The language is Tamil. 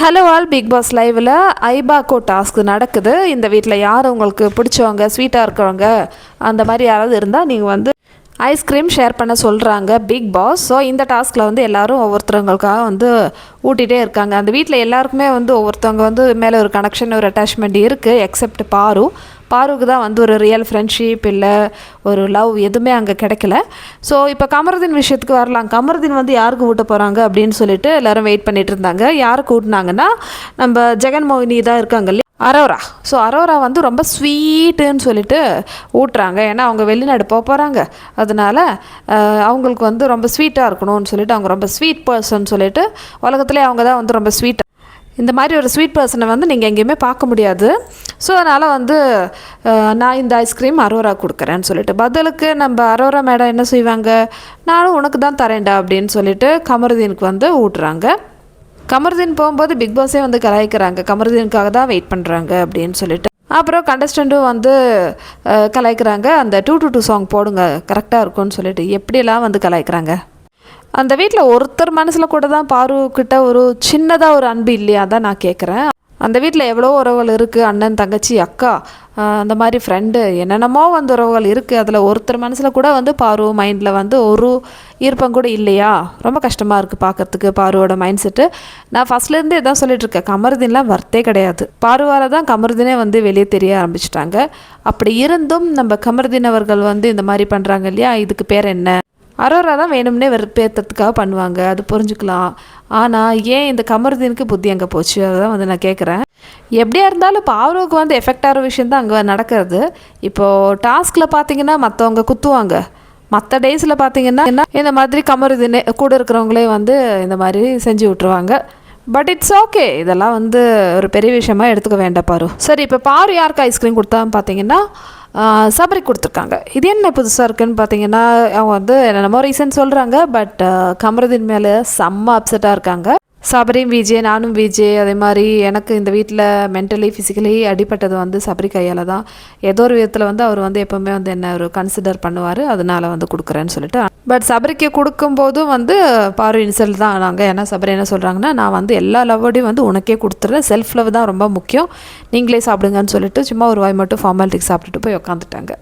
ஹலோ ஆல், பிக் பாஸ் லைவில் ஐபாக்கோ டாஸ்க் நடக்குது. இந்த வீட்டில் யார் உங்களுக்கு பிடிச்சவங்க, ஸ்வீட்டாக இருக்கிறவங்க அந்த மாதிரி யாராவது இருந்தால் நீங்கள் வந்து ஐஸ்கிரீம் ஷேர் பண்ண சொல்கிறாங்க பிக் பாஸ். ஸோ இந்த டாஸ்கில் வந்து எல்லோரும் ஒவ்வொருத்தவங்களுக்காக வந்து ஊட்டிகிட்டே இருக்காங்க. அந்த வீட்டில் எல்லாருக்குமே வந்து ஒவ்வொருத்தவங்க வந்து மேலே ஒரு கனெக்ஷன், ஒரு அட்டாச்மெண்ட் இருக்குது. எக்ஸப்ட் பாருக்கு தான் வந்து ஒரு ரியல் ஃப்ரெண்ட்ஷிப் இல்லை ஒரு லவ் எதுவுமே அங்கே கிடைக்கல. ஸோ இப்போ கமருதீன் விஷயத்துக்கு வரலாம். கமருதீன் வந்து யாருக்கு ஊட்ட போகிறாங்க அப்படின்னு சொல்லிட்டு எல்லோரும் வெயிட் பண்ணிட்டு இருந்தாங்க. யாருக்கு ஊட்டினாங்கன்னா நம்ம ஜெகன்மோகினி தான் இருக்காங்க இல்லையா, அரோரா. ஸோ அரோரா வந்து ரொம்ப ஸ்வீட்டுன்னு சொல்லிட்டு ஊட்டுறாங்க. ஏன்னா அவங்க வெளிநாடு போகிறாங்க, அதனால அவங்களுக்கு வந்து ரொம்ப ஸ்வீட்டாக இருக்கணும்னு சொல்லிட்டு அவங்க ரொம்ப ஸ்வீட் பர்சன் சொல்லிட்டு உலகத்துலேயே அவங்க தான் வந்து ரொம்ப ஸ்வீட்டாக. இந்த மாதிரி ஒரு ஸ்வீட் பர்சனை வந்து நீங்கள் எங்கேயுமே பார்க்க முடியாது. ஸோ அதனால் வந்து நான் இந்த ஐஸ்கிரீம் அரோரா கொடுக்குறேன்னு சொல்லிட்டு பதிலுக்கு நம்ம அரோரா மேடம் என்ன செய்வாங்க, நானும் உனக்கு தான் தரேன்டா அப்படின்னு சொல்லிட்டு கமருதீனுக்கு வந்து ஊட்டுறாங்க. கமருதீன் போகும்போது பிக் பாஸே வந்து கலாய்க்கிறாங்க, கமருதீனுக்காக தான் வெயிட் பண்ணுறாங்க அப்படின்னு சொல்லிட்டு. அப்புறம் கண்டஸ்டண்ட்டும் வந்து கலாய்க்கிறாங்க, அந்த 222 சாங் போடுங்க கரெக்டாக இருக்கும்னு சொல்லிட்டு. எப்படியெல்லாம் வந்து கலாய்க்கிறாங்க. அந்த வீட்டில் ஒருத்தர் மனசில் கூட தான் பாருக்கிட்ட ஒரு சின்னதாக ஒரு அன்பு இல்லையா தான் நான் கேட்குறேன். அந்த வீட்டில் எவ்வளோ உறவுகள் இருக்குது, அண்ணன் தங்கச்சி அக்கா அந்த மாதிரி ஃப்ரெண்டு என்னென்னமோ வந்து உறவுகள் இருக்குது. அதில் ஒருத்தர் மனசில் கூட வந்து பாரு மைண்டில் வந்து ஒரு ஈர்ப்பம் கூட இல்லையா. ரொம்ப கஷ்டமாக இருக்குது பார்க்குறதுக்கு பாருவோட மைண்ட் செட்டு. நான் ஃபஸ்ட்லேருந்து இதான் சொல்லிட்டுருக்கேன், கமருதீன்லாம் வர்த்தே கிடையாது. பாருவால் தான் கமருதீனே வந்து வெளியே தெரிய ஆரம்பிச்சிட்டாங்க. அப்படி இருந்தும் நம்ம கமருதீன் அவர்கள் வந்து இந்த மாதிரி பண்ணுறாங்க இல்லையா, இதுக்கு பேர் என்ன? அரோரா தான் வேணும்னே வெறுப்பேற்றத்துக்காக பண்ணுவாங்க, அது புரிஞ்சுக்கலாம். ஆனால் ஏன் இந்த கமருதீனுக்கு புத்தி அங்கே போச்சு, அதுதான் வந்து நான் கேட்குறேன். எப்படியா இருந்தாலும் பாருவுக்கு வந்து எஃபெக்ட் ஆகிற விஷயம் தான் அங்கே நடக்கிறது. இப்போது டாஸ்கில் பார்த்தீங்கன்னா மற்றவங்க குத்துவாங்க, மற்ற டேஸில் பார்த்தீங்கன்னா இந்த மாதிரி கமருதீனே கூட இருக்கிறவங்களே வந்து இந்த மாதிரி செஞ்சு விட்ருவாங்க. பட் இட்ஸ் ஓகே, இதெல்லாம் வந்து ஒரு பெரிய விஷயமா எடுத்துக்க வேண்டாம் பாரு. சரி, இப்போ பாரு யாருக்கு ஐஸ்கிரீம் கொடுத்தான்னு பார்த்தீங்கன்னா சபரி கொடுத்துருக்காங்க. இது என்ன புதுசாக இருக்குன்னு பார்த்தீங்கன்னா அவங்க வந்து என்னென்னமோ ரீசன் சொல்கிறாங்க. பட் கமருதீன் மேலே செம்ம அப்செட்டாக இருக்காங்க. சபரியும் விஜய், நானும் விஜய். அதே மாதிரி எனக்கு இந்த வீட்டில் மென்டலி ஃபிசிக்கலி அடிப்பட்டது வந்து சபரி கையால் தான். ஏதோ ஒரு விதத்தில் வந்து அவர் வந்து எப்போவுமே வந்து என்ன ஒரு கன்சிடர் பண்ணுவார், அதனால் வந்து கொடுக்குறேன்னு சொல்லிட்டு. பட் சபரிக்கு கொடுக்கும்போதும் வந்து பாரு இன்சல்ட் தான் ஆனாங்க. ஏன்னா சபரி என்ன சொல்கிறாங்கன்னா, நான் வந்து எல்லா லவ்வோடையும் வந்து உனக்கே கொடுத்துட்றேன், செல்ஃப் லவ் தான் ரொம்ப முக்கியம், நீங்களே சாப்பிடுங்கன்னு சொல்லிட்டு சும்மா ஒரு வாய் மட்டும் ஃபார்மாலிட்டிக்கு சாப்பிட்டுட்டு போய் உட்காந்துட்டாங்க.